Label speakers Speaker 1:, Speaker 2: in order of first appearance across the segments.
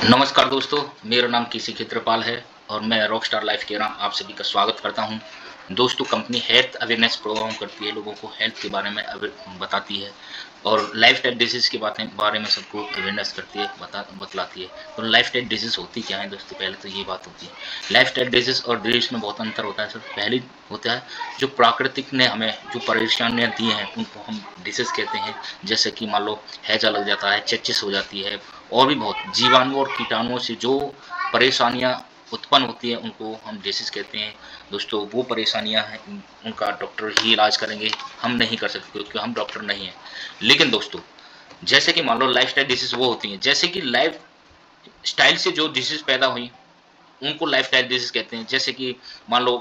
Speaker 1: नमस्कार दोस्तों, मेरा नाम केसी क्षेत्रपाल है और मैं रॉकस्टार लाइफ केयर आप सभी का स्वागत करता हूं। दोस्तों, कंपनी हेल्थ अवेयरनेस प्रोग्राम करती है, लोगों को हेल्थ के बारे में बताती है और लाइफस्टाइल डिजीज़ के बारे में सबको अवेयरनेस करती है, बतलाती है। तो लाइफस्टाइल डिजीज़ होती क्या है दोस्तों? पहले तो ये बात होती है। लाइफस्टाइल डिजीज़ और डिजीज़ में बहुत अंतर होता है सर। पहली होता है जो प्राकृतिक ने हमें जो परेशानियाँ दी हैं, उनको हम डिसीज़ कहते हैं। जैसे कि मान लो हैजा लग जाता है, चेचिस हो जाती है और भी बहुत जीवाणु और कीटाणुओं से जो परेशानियाँ उत्पन्न होती हैं, उनको हम डिसीज़ कहते हैं। दोस्तों, वो परेशानियाँ हैं, उनका डॉक्टर ही इलाज करेंगे, हम नहीं कर सकते क्योंकि हम डॉक्टर नहीं हैं। लेकिन दोस्तों, जैसे कि मान लो लाइफ़स्टाइल डिसीज़ वो होती हैं, जैसे कि लाइफ़स्टाइल से जो डिसीज़ पैदा हुई, उनको लाइफ़स्टाइल डिसीज़ कहते हैं। जैसे कि मान लो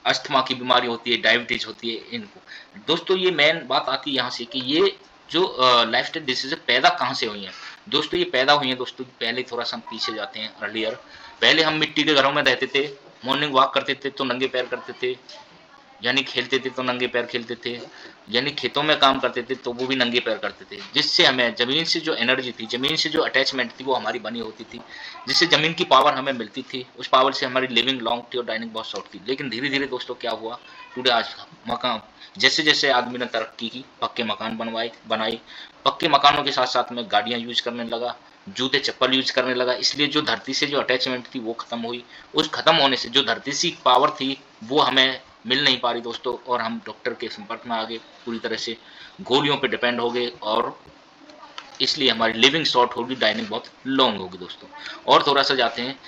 Speaker 1: अस्थमा की बीमारी होती है, डायबिटीज़ होती है, इनको। दोस्तों, ये मेन बात आती है यहाँ से कि ये जो लाइफ़स्टाइल डिसीज़ है, पैदा कहाँ से हुई हैं? दोस्तों, ये पैदा हुई हैं दोस्तों, पहले थोड़ा-सा हम पीछे जाते हैं अर्लियर। पहले हम मिट्टी के घरों में रहते थे, मॉर्निंग वॉक करते थे तो नंगे पैर करते थे। यानी खेलते थे तो नंगे पैर खेलते थे, यानी खेतों में काम करते थे तो वो भी नंगे पैर करते थे। जिससे हमें ज़मीन से जो एनर्जी थी, ज़मीन से जो अटैचमेंट थी वो हमारी बनी होती थी। जिससे ज़मीन की पावर हमें मिलती थी, उस पावर से हमारी लिविंग लॉन्ग थी और डाइनिंग बहुत शॉर्ट थी। लेकिन धीरे-धीरे दोस्तों क्या हुआ, टुडे आज मकान जैसे-जैसे आदमी ने तरक्की की, पक्के मकान बनाए, पक्के मकानों के साथ-साथ में गाड़ियाँ यूज़ करने लगा, जूते-चप्पल यूज़ करने लगा, इसलिए जो धरती से जो अटैचमेंट थी वो खत्म हुई। उस खत्म होने से जो धरती से पावर थी, वो हमें मिल नहीं पा रही दोस्तों और हम डॉक्टर के संपर्क में आ गए, पूरी तरह से गोलियों पे डिपेंड हो गए और इसलिए हमारी लिविंग शॉर्ट होगी, डाइनिंग बहुत लॉन्ग होगी दोस्तों। और थोड़ा-सा जाते हैं,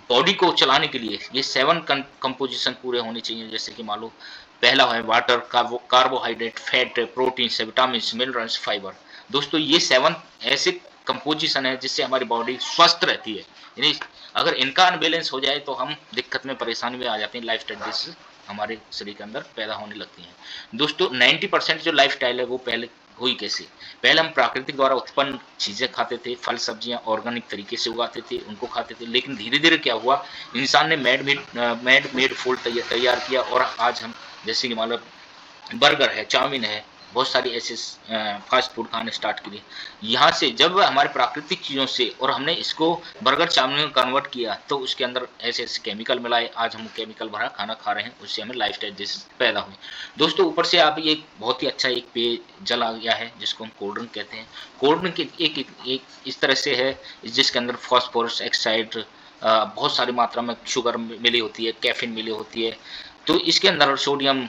Speaker 1: बॉडी को चलाने के लिए ये 7 कंपोज़िशन पूरे होने चाहिए, जैसे कि मान लो पहला है water, carbohydrate, fat, proteins, vitamins, minerals, fibre. दोस्तों, ये 7 ऐसे कंपोज़िशन है जिससे हमारी बॉडी स्वस्थ रहती है। यानी अगर इनका अनबैलेंस हो जाए तो हम दिक्कत में, परेशानी में आ जाते हैं, लाइफ़स्टाइल डिसीज़ हमारे शरीर के अंदर पैदा होने लगती हैं। दोस्तों, 90% जो लाइफ़स्टाइल है वो पहले हुई कैसे? पहले हम प्राकृतिक द्वारा उत्पन्न चीज़ें खाते थे, फल सब्जियाँ ऑर्गेनिक तरीके से उगाते थे, उनको खाते थे। लेकिन धीरे-धीरे क्या हुआ, इंसान ने मैड मेड फूड तैयार किया और आज हम, जैसे कि मान लो बर्गर है, चाउमीन है, बहुत सारी ऐसे फ़ास्ट फ़ूड खाने स्टार्ट किए। यहाँ से जब हमारे प्राकृतिक चीज़ों से और हमने इसको बर्गर, चाउमीन में कन्वर्ट किया, तो उसके अंदर ऐसे-ऐसे केमिकल मिलाए, आज हम केमिकल भरा खाना खा रहे हैं, उससे हमें लाइफ़स्टाइल डिसीज़ पैदा हुई। दोस्तों, ऊपर से आप ये एक बहुत ही अच्छा एक पेयजल आ गया है, जिसको हम कोल्ड ड्रिंक कहते हैं। कोल्ड ड्रिंक एक एक एक इस तरह से है, जिसके अंदर फ़ॉस्फ़ोरस, ऑक्साइड बहुत सारी मात्रा में शुगर मिली होती है, कैफ़ीन मिली होती है। तो इसके अंदर सोडियम,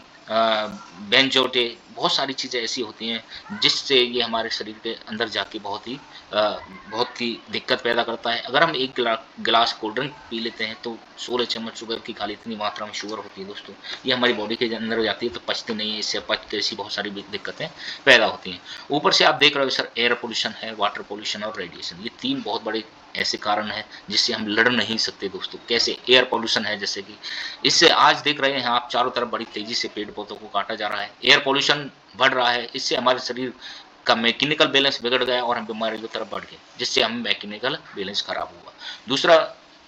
Speaker 1: बेंजोटे, बहुत सारी चीज़ें ऐसी होती हैं जिससे ये हमारे शरीर के अंदर जाके बहुत ही दिक्कत पैदा करता है। अगर हम एक गिलास कोल्ड ड्रिंक पी लेते हैं तो 16 चम्मच शुगर की खाली इतनी मात्रा में शुगर होती है दोस्तों। ये हमारी बॉडी के अंदर जाती है तो पचती नहीं है, इससे अपच जैसी बहुत सारी दिक्कतें पैदा होती हैं। ऊपर से आप देख रहे हो सर, एयर पॉल्यूशन है, वाटर पॉल्यूशन और रेडिएशन, ये 3 बहुत बड़े ऐसे कारण हैं जिससे हम लड़ नहीं सकते दोस्तों। कैसे? एयर पॉल्यूशन है, जैसे कि इससे आज देख रहे हैं आप, चारों तरफ बड़ी तेज़ी से पेड़-पौधों को काटा जा रहा है। एयर पॉल्यूशन बढ़ रहा है, इससे हमारे शरीर का मैकेनिकल बैलेंस बिगड़ गया और हम बीमारी की तरफ बढ़ गए, जिससे हम मैकेनिकल बैलेंस खराब हुआ। दूसरा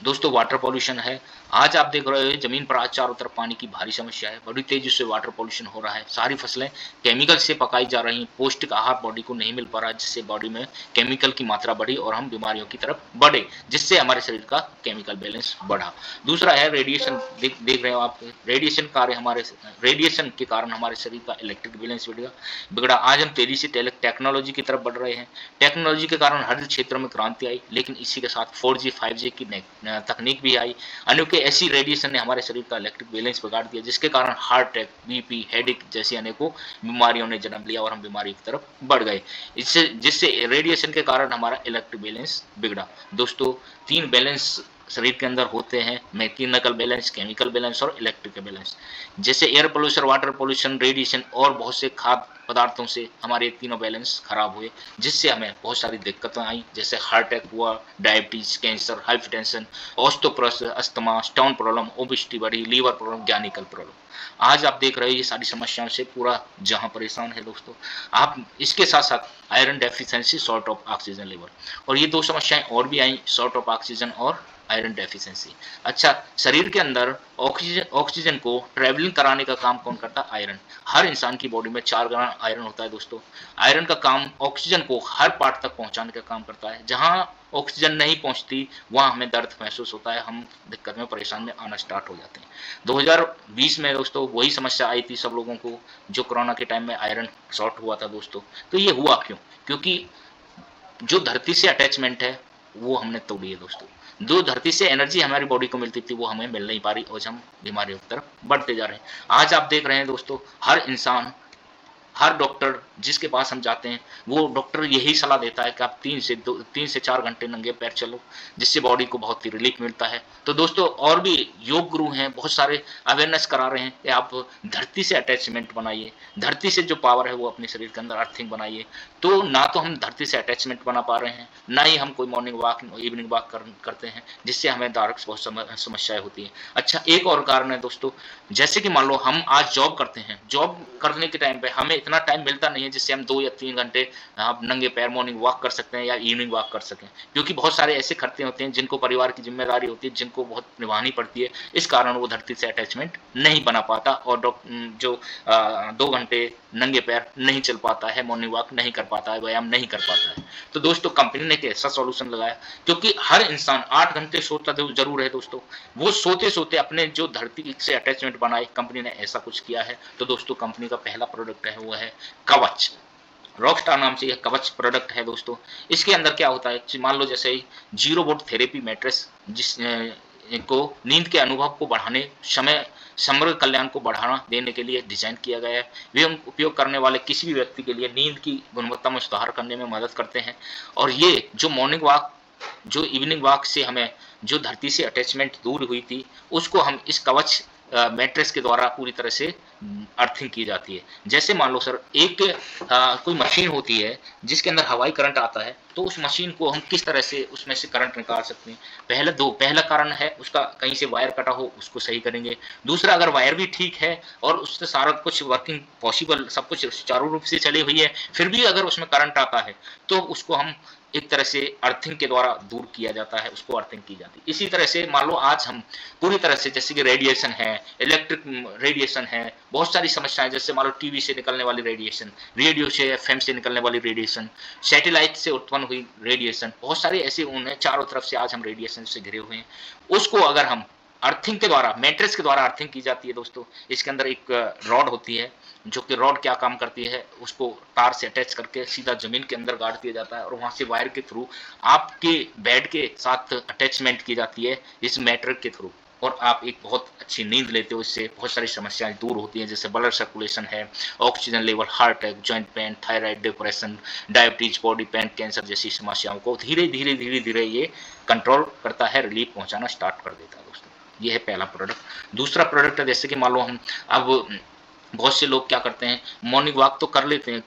Speaker 1: दोस्तों वाटर पॉल्यूशन है। आज आप देख रहे हो ज़मीन पर आज चारों तरफ पानी की भारी समस्या है, बड़ी तेज़ी से वाटर पॉल्यूशन हो रहा है। सारी फसलें केमिकल से पकाई जा रही हैं, पौष्टिक आहार बॉडी को नहीं मिल पा रहा है, जिससे बॉडी में केमिकल की मात्रा बढ़ी और हम बीमारियों की तरफ बढ़े, जिससे हमारे शरीर का केमिकल बैलेंस बढ़ा। दूसरा है रेडिएशन, देख रहे हो आप, रेडिएशन के कारण हमारे शरीर का इलेक्ट्रिक बैलेंस बिगड़ा। आज हम तेजी से टेक्नोलॉजी की तरफ बढ़ रहे हैं। टेक्नोलॉजी के कारण हर क्षेत्र में क्रांति आई, लेकिन इसी के साथ 4G 5G की तकनीक भी आई। अनेकों ऐसी रेडिएशन ने हमारे शरीर का इलेक्ट्रिक बैलेंस बिगाड़ दिया, जिसके कारण हार्ट अटैक, बीपी, हेडेक जैसी अनेकों बीमारियों ने जन्म लिया और हम बीमारी की तरफ बढ़ गए। इससे जिससे रेडिएशन के कारण हमारा इलेक्ट्रिक बैलेंस बिगड़ा। दोस्तों, 3 बैलेंस शरीर के अंदर होते हैं, मैकेनिकल बैलेंस, केमिकल बैलेंस और इलेक्ट्रिकल बैलेंस। जैसे air pollution, water pollution, radiation और बहुत से खाद्य पदार्थों से हमारे तीनों बैलेंस खराब हुए, जिससे हमें बहुत सारी दिक्कतें आई, जैसे हार्ट अटैक हुआ, diabetes, cancer, hypertension, osteoporosis, asthma, stone problem, obesity बढ़ी, लीवर प्रॉब्लम, गैनिकल प्रॉब्लम। आज आप देख रहे हो ये सारी समस्याओं से पूरा जहां परेशान है दोस्तों। आप इसके साथ साथ iron deficiency, short of oxygen level, और ये 2 समस्याएं और भी आई, शॉर्ट ऑफ ऑक्सीजन और आयरन डेफिशिएंसी। अच्छा, शरीर के अंदर ऑक्सीजन को ट्रैवलिंग कराने का काम कौन करता है? आयरन। हर इंसान की बॉडी में 4 ग्राम आयरन होता है दोस्तों। आयरन का काम ऑक्सीजन को हर पार्ट तक पहुँचाने का काम करता है। जहाँ ऑक्सीजन नहीं पहुँचती, वहाँ हमें दर्द महसूस होता है, हम दिक्कत में, परेशान में आना स्टार्ट हो जाते हैं। 2020 में दोस्तों वही समस्या आई थी सब लोगों को, जो कोरोना के टाइम में आयरन शॉर्ट हुआ था दोस्तों। तो ये हुआ क्यों? क्योंकि जो धरती से अटैचमेंट है, वो हमने तोड़ी है दोस्तों। जो धरती से एनर्जी हमारी बॉडी को मिलती थी, वो हमें मिल नहीं पा रही और हम बीमारियों की तरफ बढ़ते जा रहे हैं। आज आप देख रहे हैं दोस्तों, हर इंसान, हर डॉक्टर जिसके पास हम जाते हैं, वो डॉक्टर यही सलाह देता है कि आप 3 से 4 घंटे नंगे पैर चलो, जिससे बॉडी को बहुत ही रिलीफ मिलता है। तो दोस्तों और भी योग गुरु हैं, बहुत सारे अवेयरनेस करा रहे हैं कि आप धरती से अटैचमेंट बनाइए, धरती से जो पावर है वो अपने शरीर के अंदर अर्थिंग बनाइए। तो ना तो हम धरती से अटैचमेंट बना पा रहे हैं, ना ही हम कोई मॉर्निंग वॉक, इवनिंग वॉक करते हैं, जिससे हमें डायरेक्ट बहुत समस्याएँ होती हैं। अच्छा, एक और कारण है दोस्तों, जैसे कि मान लो हम आज जॉब करते हैं, जॉब करने के टाइम पे हमें इतना टाइम मिलता नहीं है जिससे हम 2 या 3 घंटे आप नंगे पैर मॉर्निंग वॉक कर सकते हैं या इवनिंग वॉक कर सकें। क्योंकि बहुत सारे ऐसे खर्चे होते हैं जिनको परिवार की ज़िम्मेदारी होती है, जिनको बहुत निभानी पड़ती है, इस कारण वो धरती से अटैचमेंट नहीं बना पाता और जो 2 घंटे नंगे पैर नहीं चल पाता है, मॉर्निंग वॉक नहीं कर पाता है, व्यायाम नहीं कर पाता है। तो दोस्तों कंपनी ने एक ऐसा सॉल्यूशन लगाया, क्योंकि हर इंसान 8 घंटे सोता ज़रूर है दोस्तों, वो सोते-सोते अपने जो धरती से अटैचमेंट बनाए, कंपनी ने ऐसा कुछ किया है। तो दोस्तों कंपनी का पहला प्रोडक्ट है वो है कवच। रॉकस्टार नाम से यह कवच प्रोडक्ट है दोस्तों। इसके अंदर क्या होता है, मान लो जैसे जीरो बोट थेरेपी मैट्रेस, जिस को नींद के अनुभव को बढ़ाने, समय समग्र कल्याण को बढ़ावा देने के लिए डिजाइन किया गया है। वे उपयोग करने वाले किसी भी व्यक्ति के लिए नींद की गुणवत्ता में सुधार करने में मदद करते हैं। और ये जो मॉर्निंग वॉक, जो इवनिंग वॉक से हमें जो धरती से अटैचमेंट दूर हुई थी, उसको हम इस कवच मैट्रेस के द्वारा पूरी तरह से अर्थिंग की जाती है। जैसे मान लो सर, एक कोई मशीन होती है जिसके अंदर हवाई करंट आता है, तो उस मशीन को हम किस तरह से उसमें से करंट निकाल सकते हैं? पहला कारण है उसका कहीं से वायर कटा हो, उसको सही करेंगे। दूसरा, अगर वायर भी ठीक है और उससे सारा कुछ वर्किंग पॉसिबल, सब कुछ सुचारू रूप से चली हुई है, फिर भी अगर उसमें करंट आता है, तो उसको हम एक तरह से अर्थिंग के द्वारा दूर किया जाता है, उसको अर्थिंग की जाती है। इसी तरह से मान लो आज हम पूरी तरह से, जैसे कि रेडिएशन है, इलेक्ट्रिक रेडिएशन है, बहुत सारी समस्याएं, जैसे मान लो टीवी से निकलने वाली रेडिएशन, रेडियो से, एफएम से निकलने वाली रेडिएशन, सैटेलाइट से उत्पन्न हुई रेडिएशन, बहुत सारे ऐसे उन्हें चारों तरफ से आज हम रेडिएशन से घिरे हुए हैं। उसको अगर हम अर्थिंग के द्वारा, मैट्रेस के द्वारा अर्थिंग की जाती है दोस्तों। इसके अंदर एक रॉड होती है, जो कि रॉड क्या काम करती है, उसको तार से अटैच करके सीधा जमीन के अंदर गाड़ दिया जाता है और वहां से वायर के थ्रू आपके बेड के साथ अटैचमेंट की जाती है इस मैट्रेस के थ्रू, और आप एक बहुत अच्छी नींद लेते हो। इससे बहुत सारी समस्याएं दूर होती हैं, जैसे ब्लड सर्कुलेशन है, oxygen level, heart attack, joint pain, thyroid, depression, diabetes, body pain, cancer जैसी समस्याओं को धीरे धीरे धीरे धीरे ये कंट्रोल करता है, रिलीफ पहुंचाना स्टार्ट कर देता है दोस्तों। ये है पहला प्रोडक्ट। दूसरा प्रोडक्ट है, जैसे कि मान लो हम अब बहुत से लोग क्या करते हैं, मॉर्निंग वॉक तो कर लेते हैं,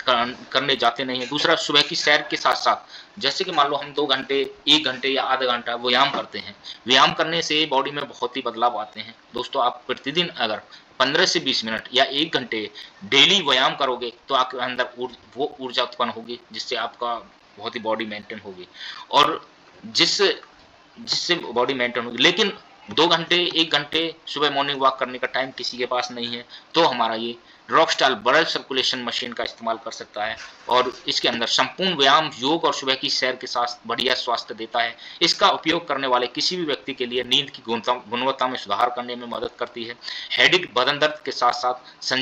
Speaker 1: करने जाते नहीं है। दूसरा, सुबह की सैर के साथ साथ, जैसे कि मान लो हम 2 घंटे, 1 घंटे या आधा घंटा व्यायाम करते हैं। व्यायाम करने से बॉडी में बहुत ही बदलाव आते हैं दोस्तों। आप प्रतिदिन अगर 15 से 20 मिनट या 1 घंटे डेली व्यायाम करोगे, तो आपके अंदर वो ऊर्जा उत्पन्न होगी, जिससे आपका बहुत ही बॉडी मेंटेन होगी, और जिस जिससे बॉडी मेंटेन होगी। लेकिन 2 घंटे, 1 घंटे सुबह मॉर्निंग वॉक करने का टाइम किसी के पास नहीं है, तो हमारा ये रॉकस्टार ब्लड सर्कुलेशन मशीन का इस्तेमाल कर सकता है, और इसके अंदर संपूर्ण व्यायाम, योग और सुबह की सैर के साथ बढ़िया स्वास्थ्य देता है। इसका उपयोग करने वाले किसी भी व्यक्ति के लिए नींद की गुणवत्ता में सुधार करने में मदद करती है। हेडेक, बदन दर्द के साथ साथ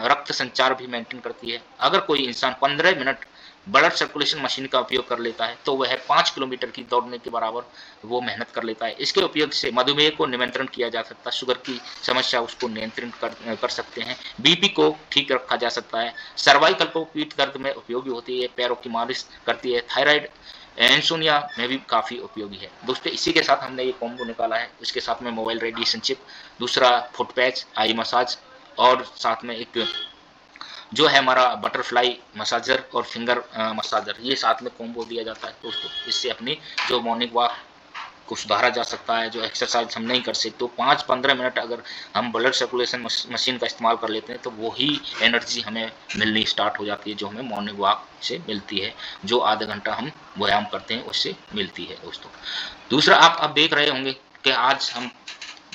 Speaker 1: रक्त संचार भी मेंटेन करती है। अगर कोई इंसान 15 मिनट ब्लड सर्कुलेशन मशीन का उपयोग कर लेता है, तो वह 5 किलोमीटर की दौड़ने के बराबर वो मेहनत कर लेता है। इसके उपयोग से मधुमेह को नियंत्रण किया जा सकता है, शुगर की समस्या उसको नियंत्रित कर सकते हैं, बीपी को ठीक रखा जा सकता है, सर्वाइकल को पीठ दर्द में उपयोगी होती है, पैरों की मालिश करती है, थायराइड, इंसोनिया में भी काफ़ी उपयोगी है दोस्तों। इसी के साथ हमने ये कॉम्बो निकाला है। इसके साथ में मोबाइल रेडिएशन चिप, दूसरा फुट पैच, आई मसाज, और साथ में एक जो है हमारा बटरफ्लाई मसाजर और फिंगर मसाजर, ये साथ में कॉम्बो दिया जाता है दोस्तों। इससे अपनी जो मॉर्निंग वॉक को सुधारा जा सकता है। जो एक्सरसाइज हम नहीं कर सकते, तो 5-15 मिनट अगर हम ब्लड सर्कुलेशन मशीन का इस्तेमाल कर लेते हैं, तो वही एनर्जी हमें मिलनी स्टार्ट हो जाती है, जो हमें मॉर्निंग वॉक से मिलती है, जो आधा घंटा हम व्यायाम करते हैं उससे मिलती है दोस्तों। दूसरा, आप देख रहे होंगे कि आज हम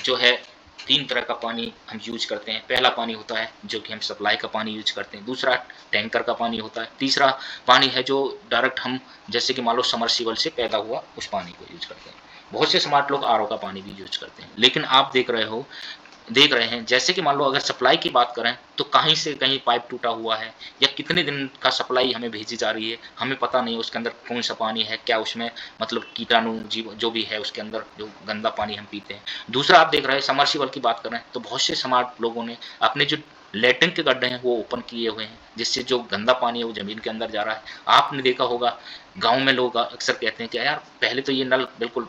Speaker 1: जो है 3 तरह का पानी हम यूज़ करते हैं। पहला पानी होता है जो कि हम सप्लाई का पानी यूज़ करते हैं, दूसरा टैंकर का पानी होता है, तीसरा पानी है जो डायरेक्ट हम जैसे कि मान लो सबमर्सिबल से पैदा हुआ उस पानी को यूज़ करते हैं। बहुत से स्मार्ट लोग आरओ का पानी भी यूज़ करते हैं। लेकिन आप देख रहे हैं जैसे कि मान लो अगर सप्लाई की बात करें तो कहीं से कहीं पाइप टूटा हुआ है या कितने दिन का सप्लाई हमें भेजी जा रही है, हमें पता नहीं उसके अंदर कौन सा पानी है, क्या उसमें मतलब कीटाणु जीव जो भी है उसके अंदर, जो गंदा पानी हम पीते हैं। दूसरा आप देख रहे हैं समर्सिबल की बात करें तो बहुत से स्मार्ट लोगों ने अपने जो लैट्रिन के गड्ढे हैं वो ओपन किए हुए हैं, जिससे जो गंदा पानी है वो ज़मीन के अंदर जा रहा है। आपने देखा होगा गाँव में लोग अक्सर कहते हैं कि यार पहले तो ये नल बिल्कुल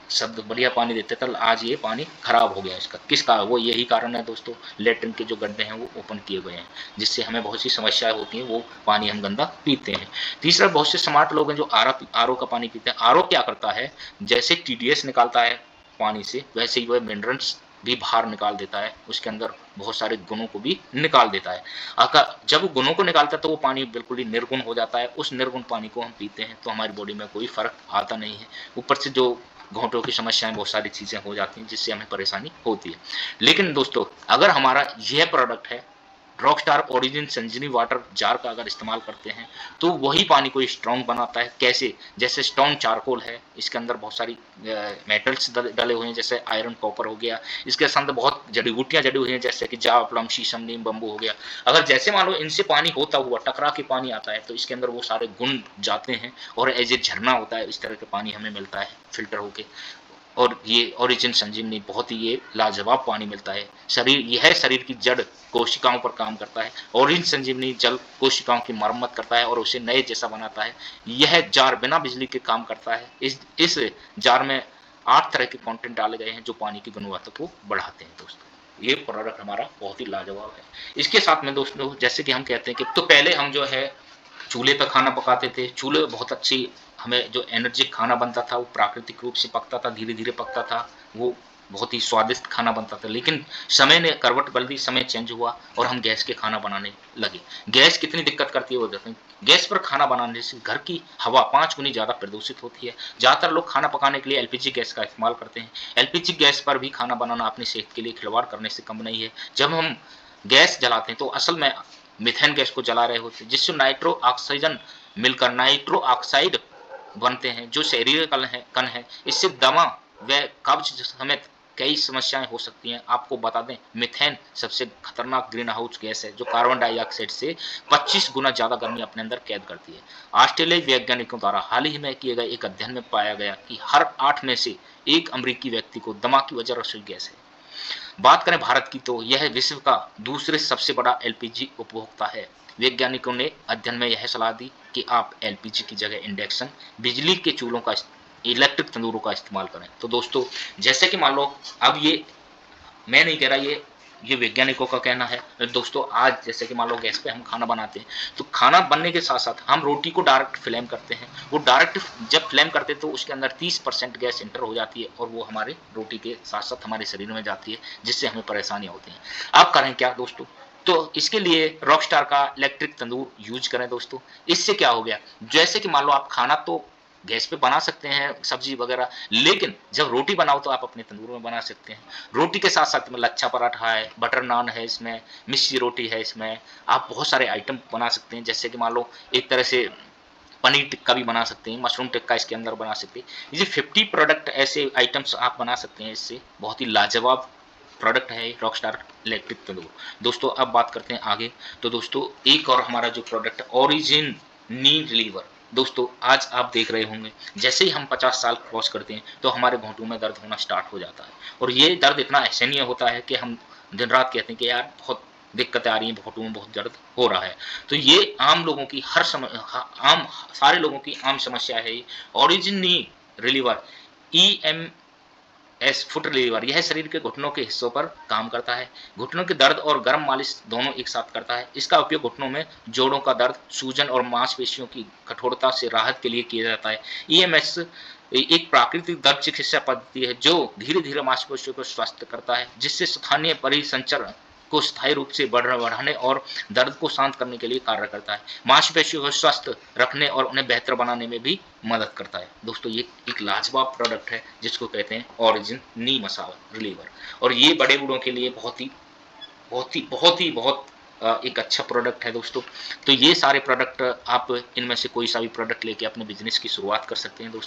Speaker 1: शुद्ध बढ़िया पानी देते थे, आज ये पानी खराब हो गया। इसका किसका, वो यही कारण है दोस्तों, लैट्रिन के जो गड्ढे हैं वो ओपन किए गए हैं, जिससे हमें बहुत सी समस्याएं होती हैं, वो पानी हम गंदा पीते हैं। तीसरा, बहुत से स्मार्ट लोग हैं जो आरओ का पानी पीते हैं। आरओ क्या करता है, जैसे टीडीएस निकालता है पानी से, वैसे ही वह मिनरल्स भी बाहर निकाल देता है, उसके अंदर बहुत सारे गुणों को भी निकाल देता है। जब वो गुणों को निकालता है तो वो पानी बिल्कुल ही निर्गुण हो जाता है। उस निर्गुण पानी को हम पीते हैं तो हमारी बॉडी में कोई फर्क आता नहीं है। ऊपर से जो घोंटों की समस्याएं, बहुत सारी चीज़ें हो जाती हैं जिससे हमें परेशानी होती है। लेकिन दोस्तों अगर हमारा यह प्रोडक्ट है रॉकस्टार ओरिजिन संजीवनी वाटर जार का अगर इस्तेमाल करते हैं तो वही पानी को स्ट्रॉन्ग बनाता है। कैसे, जैसे स्टोन चारकोल है, इसके अंदर बहुत सारी मेटल्स डले हुए हैं, जैसे आयरन कॉपर हो गया, इसके अंदर बहुत जड़ी बूटियां जड़ी हुई हैं जैसे कि जावप्लम शीशम नीम बम्बू हो गया। अगर जैसे मान लो इनसे पानी होता हुआ टकरा के पानी आता है तो इसके अंदर वो सारे गुण जाते हैं और एज ए झरना होता है, इस तरह के पानी हमें मिलता है फिल्टर होके। और ये ओरिजिन संजीवनी बहुत ही ये लाजवाब पानी मिलता है। यह शरीर की जड़ कोशिकाओं पर काम करता है। ओरिजिन संजीवनी जल कोशिकाओं की मरम्मत करता है और उसे नए जैसा बनाता है। यह जार बिना बिजली के काम करता है। इस जार में 8 तरह के कंटेंट डाले गए हैं जो पानी की गुणवत्ता को बढ़ाते हैं। दोस्तों ये प्रोडक्ट हमारा बहुत ही लाजवाब है। इसके साथ में दोस्तों जैसे कि हम कहते हैं कि तो पहले हम जो है चूल्हे पर खाना पकाते थे। चूल्हे बहुत अच्छी, हमें जो एनर्जिक खाना बनता था वो प्राकृतिक रूप से पकता था, धीरे धीरे पकता था, वो बहुत ही स्वादिष्ट खाना बनता था। लेकिन समय ने करवट बदल दी, समय चेंज हुआ और हम गैस के खाना बनाने लगे। गैस कितनी दिक्कत करती है वो देखते हैं। गैस पर खाना बनाने से घर की हवा 5 गुनी ज़्यादा प्रदूषित होती है। ज़्यादातर लोग खाना पकाने के लिए एलपीजी गैस का इस्तेमाल करते हैं। एलपीजी गैस पर भी खाना बनाना अपनी सेहत के लिए खिलवाड़ करने से कम नहीं है। जब हम गैस जलाते हैं तो असल में मीथेन गैस को जला रहे होते हैं, जिससे नाइट्रो ऑक्सीजन मिलकर नाइट्रो ऑक्साइड बनते हैं जो शरीर कण है। इससे दमा व कब्ज समेत कई समस्याएं हो सकती हैं। आपको बता दें मीथेन सबसे खतरनाक ग्रीन हाउस गैस है जो कार्बन डाइऑक्साइड से 25 गुना ज्यादा गर्मी अपने अंदर कैद करती है। ऑस्ट्रेलियाई वैज्ञानिकों द्वारा हाल ही में किए गए एक अध्ययन में पाया गया कि हर 8 में से एक अमेरिकी व्यक्ति को दमा की वजह रसोई गैस है। बात करें भारत की तो यह विश्व का दूसरे सबसे बड़ा एलपीजी उपभोक्ता है। वैज्ञानिकों ने अध्ययन में यह सलाह दी कि आप एलपीजी की जगह इंडक्शन बिजली के चूल्हों का, इलेक्ट्रिक तंदूरों का इस्तेमाल करें। तो दोस्तों जैसे कि मान लो, अब ये मैं नहीं कह रहा, ये वैज्ञानिकों का कहना है। दोस्तों आज जैसे कि मान लो गैस पे हम खाना बनाते हैं तो खाना बनने के साथ साथ हम रोटी को डायरेक्ट फ्लेम करते हैं। वो डायरेक्ट जब फ्लेम करते हैं तो उसके अंदर 30% गैस इंटर हो जाती है और वो हमारे रोटी के साथ साथ हमारे शरीर में जाती है, जिससे हमें परेशानियां होती हैं। आप करें क्या दोस्तों, तो इसके लिए रॉकस्टार का इलेक्ट्रिक तंदूर यूज करें दोस्तों। इससे क्या हो गया, जैसे कि मान लो आप खाना तो गैस पे बना सकते हैं सब्जी वगैरह, लेकिन जब रोटी बनाओ तो आप अपने तंदूर में बना सकते हैं। रोटी के साथ साथ में लच्छा पराठा है, बटर नान है, इसमें मिस्सी रोटी है, इसमें आप बहुत सारे आइटम बना सकते हैं। जैसे कि मान लो एक तरह से पनीर टिक्का भी बना सकते हैं, मशरूम टिक्का इसके अंदर बना सकते हैं। ये 50 प्रोडक्ट ऐसे आइटम्स आप बना सकते हैं। इससे बहुत ही लाजवाब प्रोडक्ट है रॉकस्टार इलेक्ट्रिक तंदूर। दोस्तों अब बात करते हैं आगे। तो दोस्तों एक और हमारा जो प्रोडक्ट ओरिजिन नी रिलीवर, दोस्तों आज आप देख रहे होंगे जैसे ही हम 50 साल क्रॉस करते हैं तो हमारे घुटनों में दर्द होना स्टार्ट हो जाता है। और ये दर्द इतना असहनीय होता है कि हम दिन रात कहते हैं कि यार बहुत दिक्कतें आ रही हैं, घुटनों में बहुत दर्द हो रहा है। तो ये आम लोगों की आम सारे लोगों की आम समस्या है। ओरिजिन नी रिलीवर EMS फुट रिलीवर, यह शरीर के घुटनों के हिस्सों पर काम करता है। घुटनों के दर्द और गर्म मालिश दोनों एक साथ करता है। इसका उपयोग घुटनों में जोड़ों का दर्द, सूजन और मांसपेशियों की कठोरता से राहत के लिए किया जाता है। EMS एक प्राकृतिक दर्द चिकित्सा पद्धति है जो धीरे धीरे मांसपेशियों को स्वस्थ करता है, जिससे स्थानीय परिसंचरण को स्थायी रूप से बढ़ाने और दर्द को शांत करने के लिए कार्य करता है। मांसपेशियों को स्वस्थ रखने और उन्हें बेहतर बनाने में भी मदद करता है। दोस्तों ये एक लाजवाब प्रोडक्ट है जिसको कहते हैं ओरिजिन नी मसाला रिलीवर, और ये बड़े बूढ़ों के लिए बहुत एक अच्छा प्रोडक्ट है दोस्तों। तो ये सारे प्रोडक्ट आप इनमें से कोई सा भी प्रोडक्ट लेके अपने बिज़नेस की शुरुआत कर सकते हैं दोस्तों।